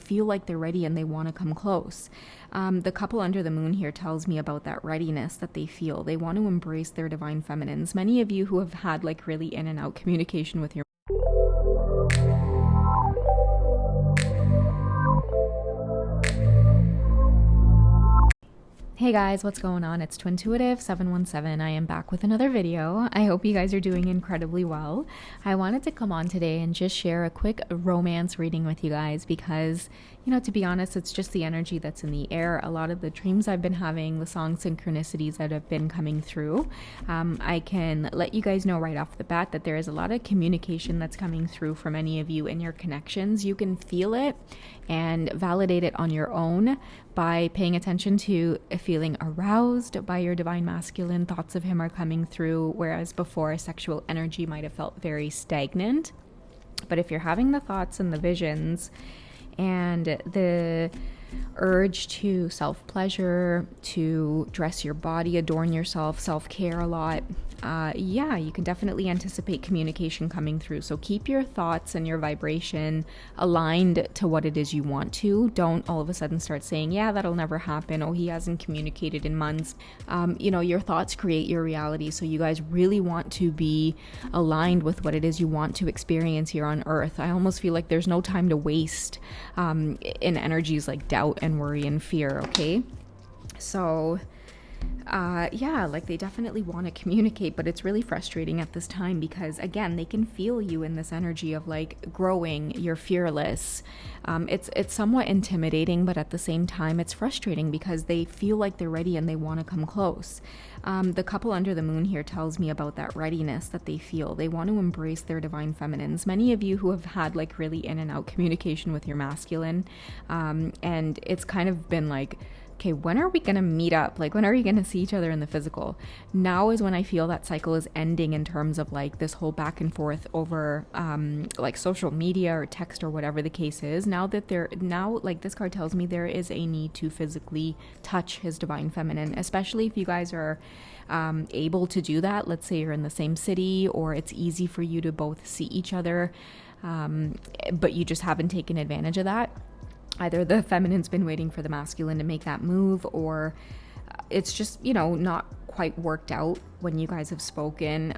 feel like they're ready and they want to come close. The couple under the moon here tells me about that readiness that they feel. They want to embrace their divine feminines. Many of you who have had like really in and out communication with your Hey guys, what's going on? It's Twintuitive717. I am back with another video. I hope you guys are doing incredibly well. I wanted to come on today and just share a quick romance reading with you guys because, you know, to be honest, it's just the energy that's in the air. A lot of the dreams I've been having, the song synchronicities that have been coming through. I can let you guys know right off the bat that there is a lot of communication that's coming through from any of you in your connections. You can feel it and validate it on your own by paying attention to feeling aroused by your divine masculine. Thoughts of him are coming through, whereas before sexual energy might have felt very stagnant. But if you're having the thoughts and the visions and the urge to self-pleasure, to dress your body, adorn yourself, self-care a lot, yeah, you can definitely anticipate communication coming through. So keep your thoughts and your vibration aligned to what it is you want to. Don't all of a sudden start saying, yeah, that'll never happen. Oh, he hasn't communicated in months. You know, your thoughts create your reality. So you guys really want to be aligned with what it is you want to experience here on Earth. I almost feel like there's no time to waste in energies like doubt and worry and fear, okay? So yeah, like they definitely want to communicate, but it's really frustrating at this time because, again, they can feel you in this energy of like growing, you're fearless. It's somewhat intimidating, but at the same time, it's frustrating because they feel like they're ready and they want to come close. The couple under the moon here tells me about that readiness that they feel. They want to embrace their divine feminines. Many of you who have had like really in and out communication with your masculine, and it's kind of been like, okay, when are we going to meet up? Like, when are you going to see each other in the physical? Now is when I feel that cycle is ending in terms of like this whole back and forth over like social media or text or whatever the case is. Now like this card tells me there is a need to physically touch his divine feminine, especially if you guys are able to do that. Let's say you're in the same city or it's easy for you to both see each other, but you just haven't taken advantage of that. Either the feminine's been waiting for the masculine to make that move, or it's just, you know, not quite worked out when you guys have spoken.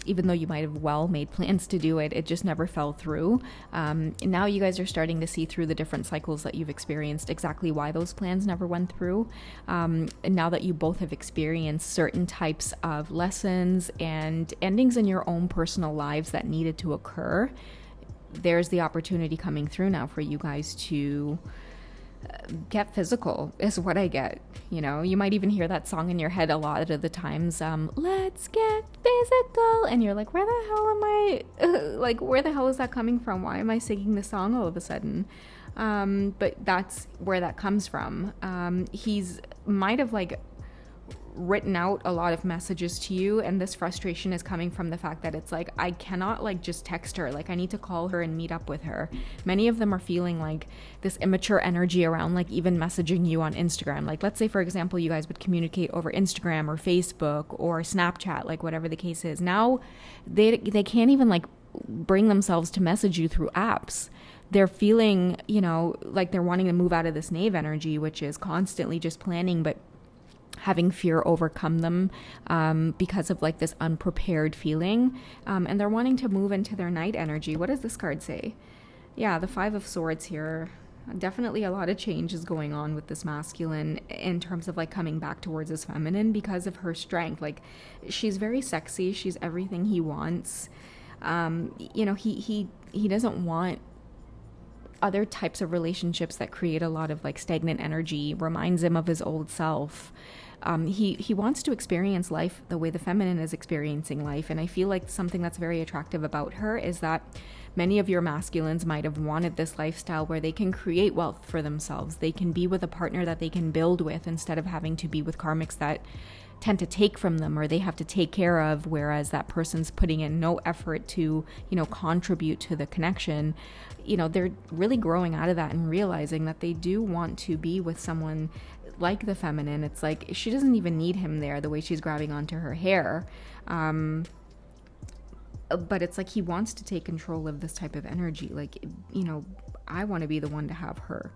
Even though you might have well made plans to do it, it just never fell through. Now you guys are starting to see through the different cycles that you've experienced exactly why those plans never went through. And now that you both have experienced certain types of lessons and endings in your own personal lives that needed to occur, there's the opportunity coming through now for you guys to get physical, is what I get. You know, you might even hear that song in your head a lot of the times, let's get physical, and you're like, where the hell am I, like, where the hell is that coming from? Why am I singing this song all of a sudden? But that's where that comes from. He's might have like written out a lot of messages to you, and this frustration is coming from the fact that it's like, I cannot like just text her, like I need to call her and meet up with her. Many of them are feeling like this immature energy around like even messaging you on Instagram. Like, let's say for example you guys would communicate over Instagram or Facebook or Snapchat, like whatever the case is. Now they can't even like bring themselves to message you through apps. They're feeling, you know, like they're wanting to move out of this knave energy, which is constantly just planning but having fear overcome them because of like this unprepared feeling, and they're wanting to move into their night energy. What does this card say? Yeah, the Five of Swords here. Definitely a lot of change is going on with this masculine in terms of like coming back towards his feminine because of her strength. Like, she's very sexy, she's everything he wants. You know, he doesn't want other types of relationships that create a lot of like stagnant energy, reminds him of his old self. He wants to experience life the way the feminine is experiencing life. And I feel like something that's very attractive about her is that many of your masculines might have wanted this lifestyle where they can create wealth for themselves. They can be with a partner that they can build with instead of having to be with karmics that tend to take from them or they have to take care of, whereas that person's putting in no effort to, you know, contribute to the connection. You know, they're really growing out of that and realizing that they do want to be with someone like the feminine. It's like she doesn't even need him there, the way she's grabbing onto her hair. But it's like he wants to take control of this type of energy. Like, you know, I want to be the one to have her.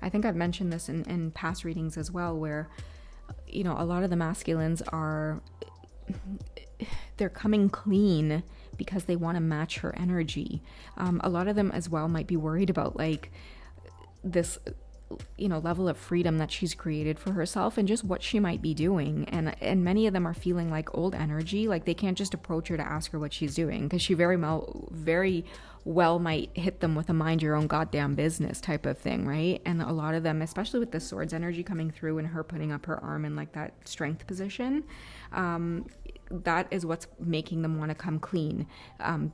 I think I've mentioned this in past readings as well, where, you know, a lot of the masculines they're coming clean because they want to match her energy. A lot of them as well might be worried about like this, you know, level of freedom that she's created for herself and just what she might be doing. And many of them are feeling like old energy, like they can't just approach her to ask her what she's doing, because she very well might hit them with a mind your own goddamn business type of thing, right? And a lot of them, especially with the swords energy coming through and her putting up her arm in like that strength position, that is what's making them want to come clean,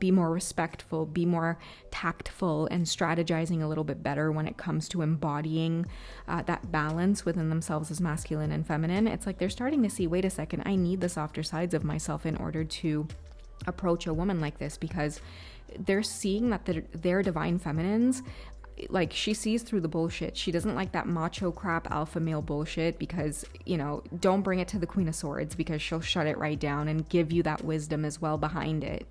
be more respectful, be more tactful, and strategizing a little bit better when it comes to embodying that balance within themselves as masculine and feminine. It's like they're starting to see, wait a second, I need the softer sides of myself in order to approach a woman like this, because they're seeing that their divine feminines, like, she sees through the bullshit. She doesn't like that macho crap alpha male bullshit, because, you know, don't bring it to the Queen of Swords, because she'll shut it right down and give you that wisdom as well behind it.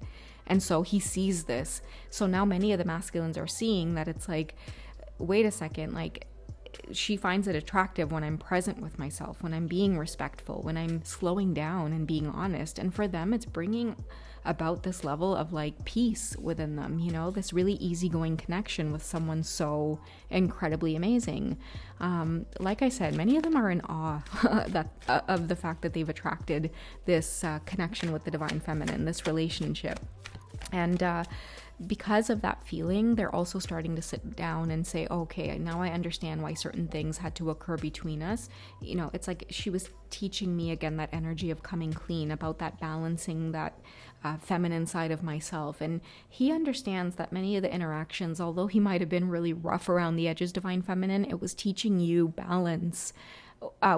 And so he sees this. So now many of the masculines are seeing that it's like, wait a second, like, she finds it attractive when I'm present with myself, when I'm being respectful, when I'm slowing down and being honest. And for them, it's bringing about this level of like peace within them, you know, this really easygoing connection with someone so incredibly amazing. Like I said, many of them are in awe of the fact that they've attracted this connection with the divine feminine, this relationship. And because of that feeling, they're also starting to sit down and say, okay, now I understand why certain things had to occur between us. You know, it's like she was teaching me again that energy of coming clean, about that balancing that feminine side of myself. And he understands that many of the interactions, although he might have been really rough around the edges, divine feminine, it was teaching you balance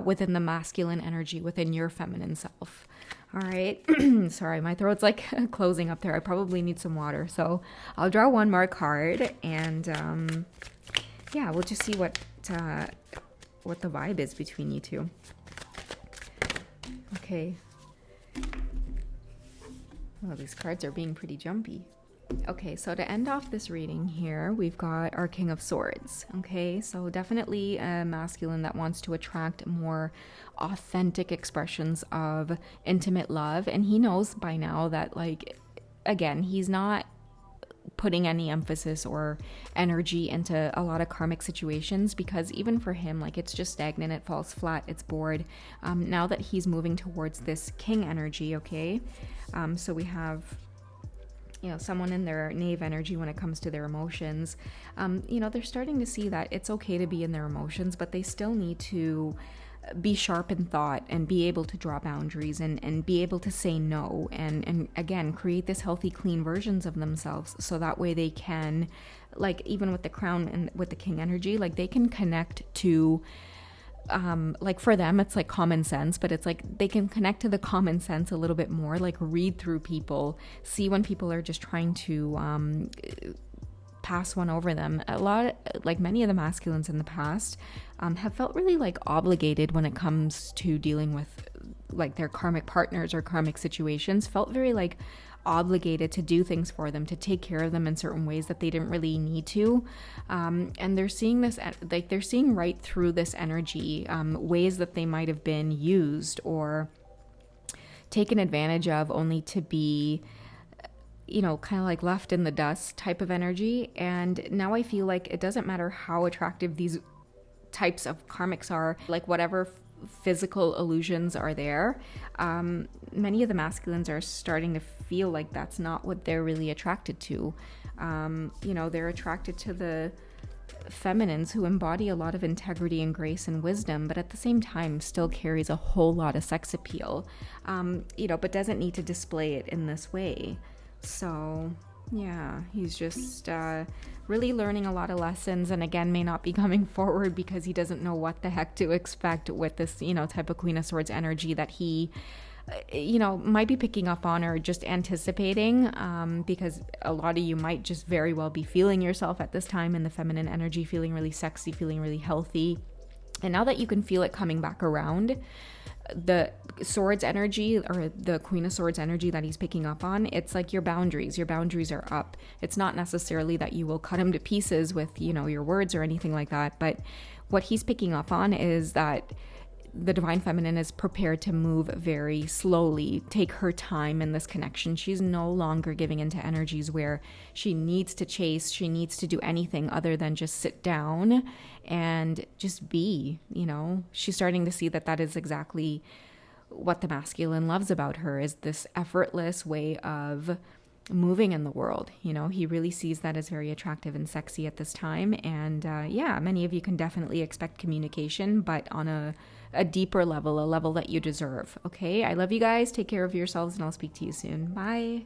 within the masculine energy, within your feminine self. All right. Sorry, my throat's like closing up there. I probably need some water. So I'll draw one more card, and yeah, we'll just see what the vibe is between you two. Okay. Well, these cards are being pretty jumpy. Okay, so to end off this reading here, we've got our King of Swords. Okay, so definitely a masculine that wants to attract more authentic expressions of intimate love. And he knows by now that, like, again, he's not putting any emphasis or energy into a lot of karmic situations, because even for him, like, it's just stagnant, it falls flat, it's bored. Now that he's moving towards this king energy, okay, so we have, you know, someone in their knave energy when it comes to their emotions. You know, they're starting to see that it's okay to be in their emotions, but they still need to be sharp in thought and be able to draw boundaries and be able to say no, and again, create this healthy, clean versions of themselves, so that way they can, like, even with the crown and with the king energy, like, they can connect to like, for them it's like common sense, but it's like they can connect to the common sense a little bit more, like read through people, see when people are just trying to pass one over them. A lot, like many of the masculines in the past have felt really like obligated when it comes to dealing with like their karmic partners or karmic situations, felt very like obligated to do things for them, to take care of them in certain ways that they didn't really need to. And they're seeing this, like, they're seeing right through this energy, ways that they might have been used or taken advantage of, only to be, you know, kind of like left in the dust type of energy. And now I feel like it doesn't matter how attractive these types of karmics are, like whatever physical illusions are there, many of the masculines are starting to feel like that's not what they're really attracted to. You know, they're attracted to the feminines who embody a lot of integrity and grace and wisdom, but at the same time still carries a whole lot of sex appeal, you know, but doesn't need to display it in this way. So yeah, he's just really learning a lot of lessons, and again, may not be coming forward because he doesn't know what the heck to expect with this, you know, type of Queen of Swords energy that he, you know, might be picking up on or just anticipating, because a lot of you might just very well be feeling yourself at this time in the feminine energy, feeling really sexy, feeling really healthy. And now that you can feel it coming back around, the swords energy, or the Queen of Swords energy that he's picking up on, it's like your boundaries are up. It's not necessarily that you will cut him to pieces with, you know, your words or anything like that, but what he's picking up on is that the divine feminine is prepared to move very slowly, take her time in this connection. She's no longer giving into energies where she needs to chase, she needs to do anything other than just sit down and just be, you know. She's starting to see that that is exactly what the masculine loves about her, is this effortless way of moving in the world. You know, he really sees that as very attractive and sexy at this time. And yeah, many of you can definitely expect communication, but on a deeper level, a level that you deserve. Okay, I love you guys. Take care of yourselves, and I'll speak to you soon. Bye.